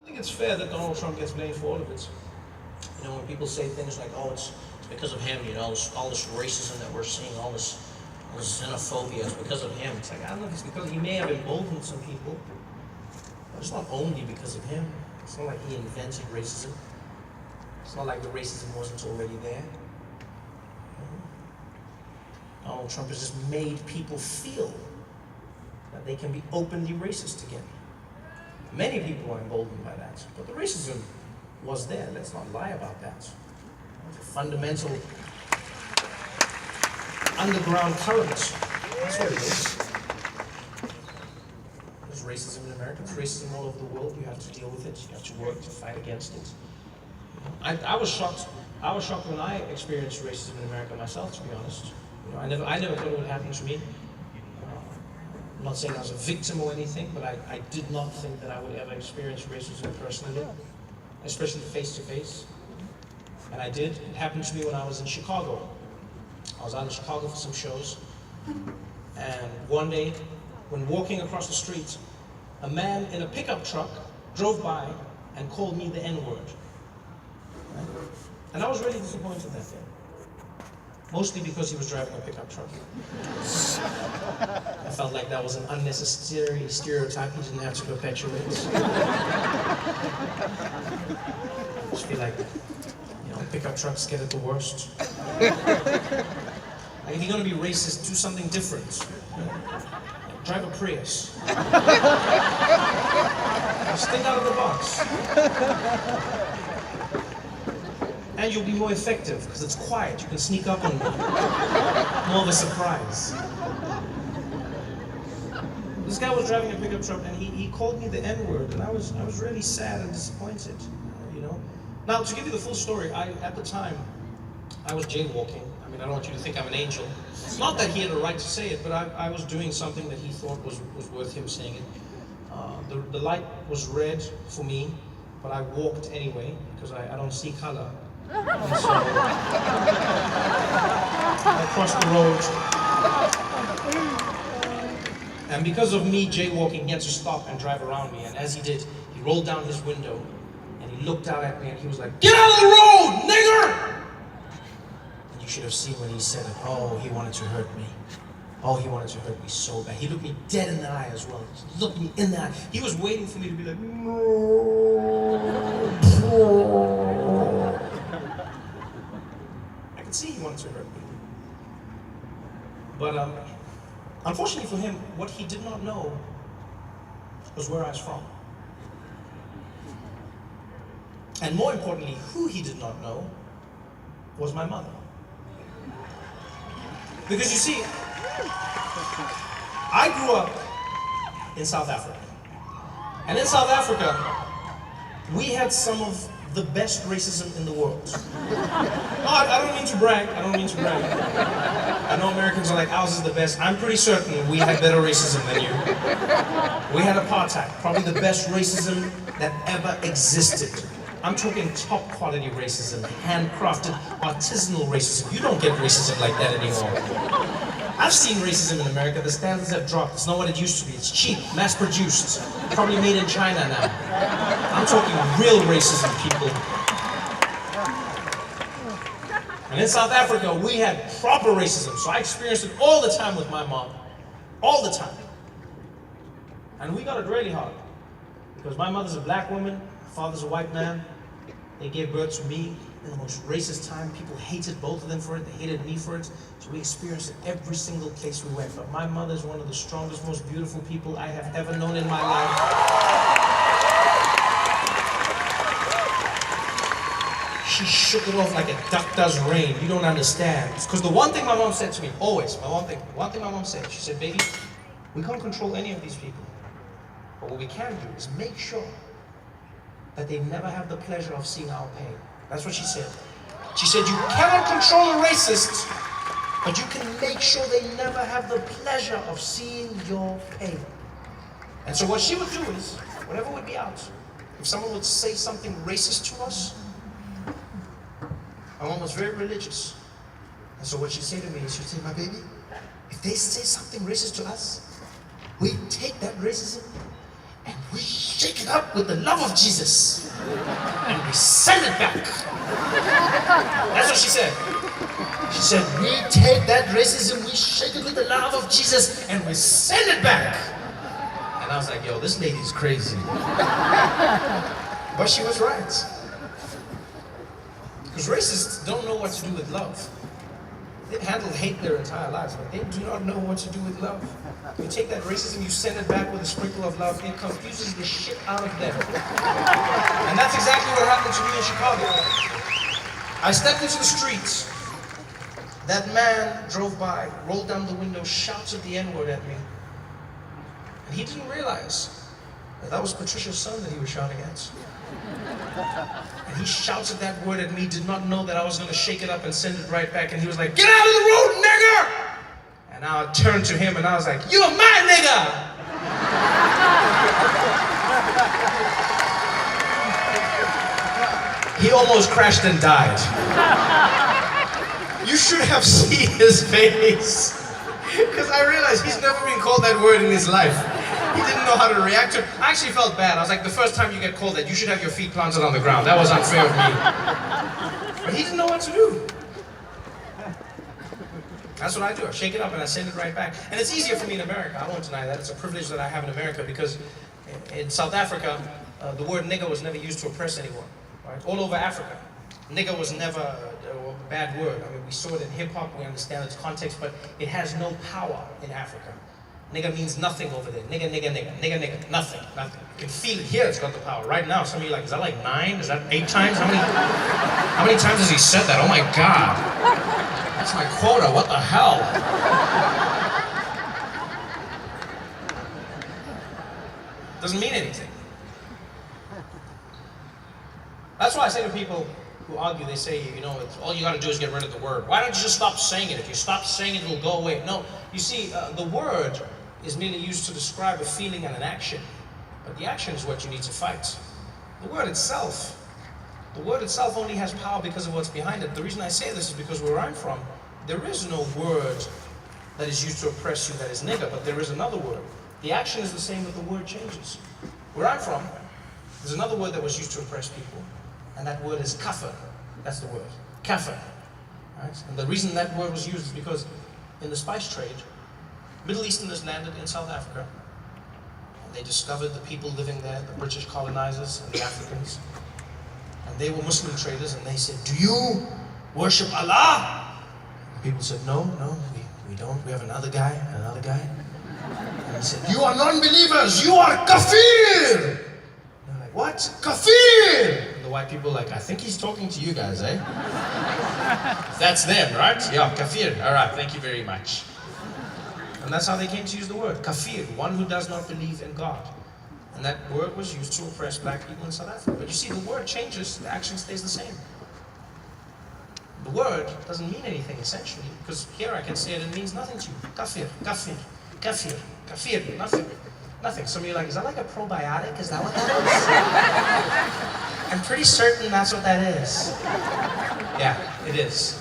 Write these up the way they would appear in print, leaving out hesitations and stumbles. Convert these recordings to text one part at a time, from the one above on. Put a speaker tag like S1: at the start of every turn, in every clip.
S1: I think it's fair that Donald Trump gets blamed for all of it. You know, when people say things like, oh, it's because of him, you know, all this racism that we're seeing, all this xenophobia is because of him. It's like, I don't know if it's because he may have emboldened some people, but it's not only because of him. It's not like he invented racism. It's not like the racism wasn't already there. Donald Trump has just made people feel that they can be openly racist again. Many people are emboldened by that, but the racism was there. Let's not lie about that. It's a fundamental underground current. That's what it is. There's racism in America. There's racism all over the world. You have to deal with it. You have to work to fight against it. I was shocked. I was shocked when I experienced racism in America myself, to be honest. You know, I never thought it would happen to me. I'm not saying I was a victim or anything, but I did not think that I would ever experience racism personally, especially face to face. And I did. It happened to me when I was in Chicago. I was out in Chicago for some shows, and one day, when walking across the street, a man in a pickup truck drove by and called me the N-word. Right? And I was really disappointed that day. Mostly because he was driving a pickup truck. I felt like that was an unnecessary stereotype he didn't have to perpetuate. I just feel like, you know, pickup trucks get it the worst. Like, if you're going to be racist, do something different. You know? Like, drive a Prius. Just think out of the box. And you'll be more effective, because it's quiet. You can sneak up on me. More of a surprise. This guy was driving a pickup truck, and he called me the N-word, and I was really sad and disappointed, you know. Now, to give you the full story, at the time, I was jaywalking. I mean, I don't want you to think I'm an angel. It's not that he had a right to say it, but I was doing something that he thought was worth him saying it. The light was red for me, but I walked anyway, because I don't see color. And so I crossed the road, and because of me jaywalking, he had to stop and drive around me. And as he did, he rolled down his window and he looked out at me and he was like, "Get out of the road, nigger!" And you should have seen when he said it. Oh, he wanted to hurt me. Oh, he wanted to hurt me so bad. He looked me dead in the eye as well. He looked me in the eye. He was waiting for me to be like, no. I could see he wanted to hurt me. But unfortunately for him, what he did not know was where I was from. And more importantly, who he did not know was my mother. Because you see, I grew up in South Africa. And in South Africa, we had some of the best racism in the world. No, I don't mean to brag. I don't mean to brag. I know Americans are like, ours is the best. I'm pretty certain we had better racism than you. We had apartheid, probably the best racism that ever existed. I'm talking top quality racism, handcrafted, artisanal racism. You don't get racism like that anymore. I've seen racism in America. The standards have dropped. It's not what it used to be. It's cheap, mass-produced, probably made in China now. I'm talking real racism, people. And in South Africa, we had proper racism, so I experienced it all the time with my mom. All the time. And we got it really hard. Because my mother's a black woman, my father's a white man. They gave birth to me in the most racist time. People hated both of them for it. They hated me for it. So we experienced it every single place we went. But my mother is one of the strongest, most beautiful people I have ever known in my life. She shook it off like a duck does rain. You don't understand. Because the one thing my mom said to me, always, one thing my mom said, she said, baby, we can't control any of these people. But what we can do is make sure that they never have the pleasure of seeing our pain. That's what she said. She said, you cannot control a racist, but you can make sure they never have the pleasure of seeing your pain. And so what she would do is, whenever we'd be out, if someone would say something racist to us, my mom was very religious. And so what she'd say to me is, she'd say, my baby, if they say something racist to us, we take that racism and we shake it up with the love of Jesus, and we send it back. That's what she said. She said, we take that racism, we shake it with the love of Jesus, and we send it back. And I was like, yo, this lady's crazy. But she was right. Because racists don't know what to do with love. They've handled hate their entire lives, but they do not know what to do with love. You take that racism, you send it back with a sprinkle of love, it confuses the shit out of them. And that's exactly what happened to me in Chicago. I stepped into the streets. That man drove by, rolled down the window, shouted the N-word at me. And he didn't realize that that was Patricia's son that he was shouting at. And he shouted that word at me, did not know that I was going to shake it up and send it right back. And he was like, get out of the road, nigger! And I turned to him and I was like, you're my nigger! He almost crashed and died. You should have seen his face. Because I realized he's never been called that word in his life. He didn't know how to react to it. I actually felt bad. I was like, the first time you get called that, you should have your feet planted on the ground. That was unfair of me. But he didn't know what to do. That's what I do. I shake it up and I send it right back. And it's easier for me in America. I won't deny that. It's a privilege that I have in America because in South Africa, the word nigger was never used to oppress anyone. Right? All over Africa, nigger was never a bad word. I mean, we saw it in hip-hop, we understand its context, but it has no power in Africa. Nigger means nothing over there. Nigger, nigger, nigger, nigger, nigger, nothing, nothing. You can feel it here, it's got the power. Right now, some of you are like, is that like 9? Is that 8 times? How many times has he said that? Oh my God. That's my quota, what the hell? Doesn't mean anything. That's why I say to people who argue, they say, you know, all you gotta do is get rid of the word. Why don't you just stop saying it? If you stop saying it, it'll go away. No, you see, the word is merely used to describe a feeling and an action. But the action is what you need to fight. The word itself only has power because of what's behind it. The reason I say this is because where I'm from, there is no word that is used to oppress you that is nigger, but there is another word. The action is the same, but the word changes. Where I'm from, there's another word that was used to oppress people. And that word is kafir. That's the word. Kafir. Right? And the reason that word was used is because in the spice trade, Middle Easterners landed in South Africa. And they discovered the people living there, the British colonizers and the Africans. And they were Muslim traders and they said, do you worship Allah? And people said, no, we don't. We have another guy. And they said, you are non-believers. You are kafir. What? Kafir! And the white people are like, I think he's talking to you guys, eh? That's them, right? Yeah, kafir. All right, thank you very much. And that's how they came to use the word, kafir, one who does not believe in God. And that word was used to oppress black people in South Africa. But you see, the word changes, the action stays the same. The word doesn't mean anything, essentially, because here I can say it, it means nothing to you. Kafir, kafir, kafir, kafir, nothing. Nothing. Some of you are like, is that like a probiotic? Is that what that is? I'm pretty certain that's what that is. Yeah, it is.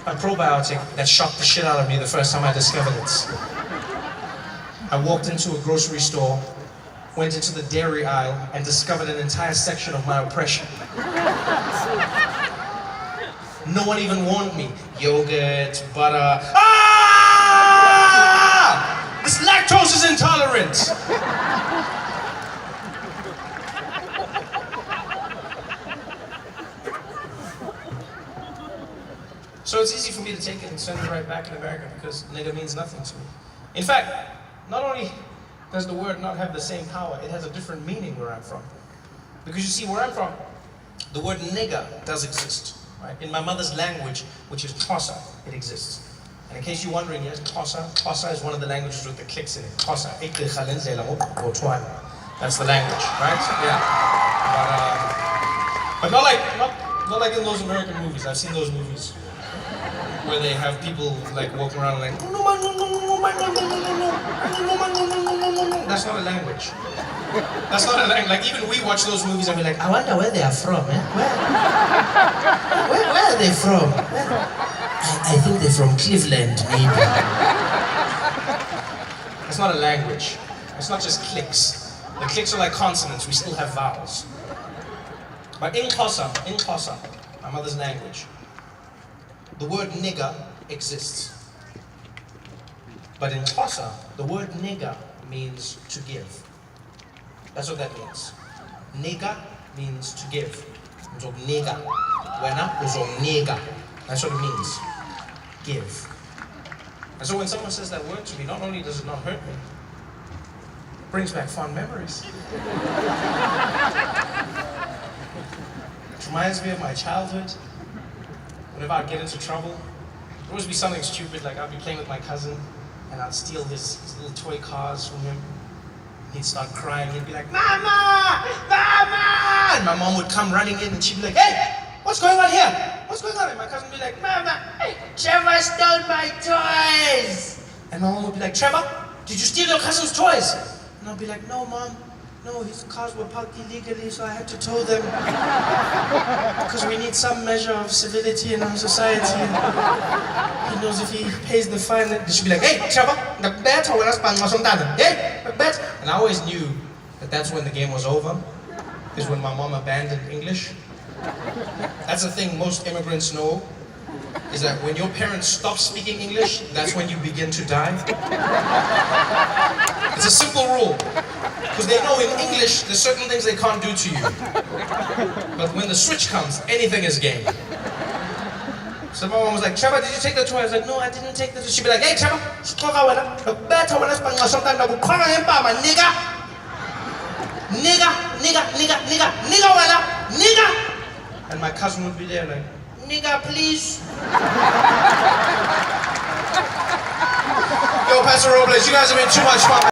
S1: A probiotic that shocked the shit out of me the first time I discovered it. I walked into a grocery store, went into the dairy aisle, and discovered an entire section of my oppression. No one even warned me. Yogurt, butter. This lactose is intolerant. So it's easy for me to take it and send it right back in America because nigger means nothing to me. In fact, not only does the word not have the same power, it has a different meaning where I'm from. Because you see, where I'm from, the word nigger does exist. Right? In my mother's language, which is Xhosa, it exists. And in case you're wondering, yes, Xhosa is one of the languages with the clicks in it. Xhosa. That's the language, right? Yeah. But not like in those American movies. I've seen those movies where they have people like walking around like, that's not a language. That's not a language. Like even we watch those movies and we're like, I wonder where they are from, eh? Where are they from? I think they're from Cleveland, maybe. It's not a language. It's not just clicks. The clicks are like consonants, we still have vowels. But in Xhosa, my mother's language, the word nigger exists. But in Xhosa, the word nigger means to give. That's what that means. Nigger means to give. Nigger. Nigger. That's what it means. Give. And so when someone says that word to me, not only does it not hurt me, it brings back fond memories. It reminds me of my childhood. Whenever I'd get into trouble, there'd always be something stupid, like I'd be playing with my cousin, and I'd steal his little toy cars from him. He'd start crying, he'd be like, "Mama! Mama!" And my mom would come running in and she'd be like, "Hey, what's going on here? What's going on?" And my cousin would be like, "Mama, hey, Trevor stole my toys." And my mom would be like, "Trevor, did you steal your cousin's toys?" And I'd be like, "No, Mom. No, his cars were parked illegally, so I had to tow them. Because we need some measure of civility in our society. He knows if he pays the fine, they should be like, 'Hey, Trevor, hey, and I always knew that that's when the game was over, is when my mom abandoned English. That's the thing most immigrants know, is that when your parents stop speaking English, that's when you begin to die. It's a simple rule. Because they know in English, there's certain things they can't do to you. But when the switch comes, anything is game. So my mom was like, "Trevor, did you take the toy?" I was like, "No, I didn't take the toy." She'd be like, "Hey, Trevor, nigga. And my cousin would be there like, "Nigga, please." Yo, Pastor Robles, you guys have been too much fun.